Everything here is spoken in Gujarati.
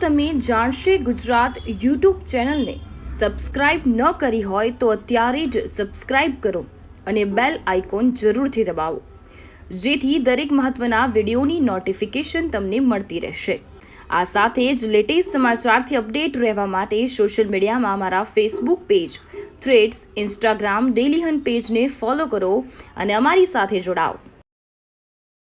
તમે જાણશે ગુજરાત યુટ્યુબ ચેનલને સબસ્ક્રાઇબ ન કરી હોય તો અત્યારે જ સબસ્ક્રાઇબ કરો અને બેલ આઇકોન જરૂરથી દબાવો, જેથી દરેક મહત્વના વિડીયોની નોટિફિકેશન તમને મળતી રહેશે। આ સાથે જ લેટેસ્ટ સમાચારથી અપડેટ રહેવા માટે સોશિયલ મીડિયામાં અમારા Facebook page, threads, Instagram, daily hunt પેજને ફોલો કરો અને અમારી સાથે જોડાઓ।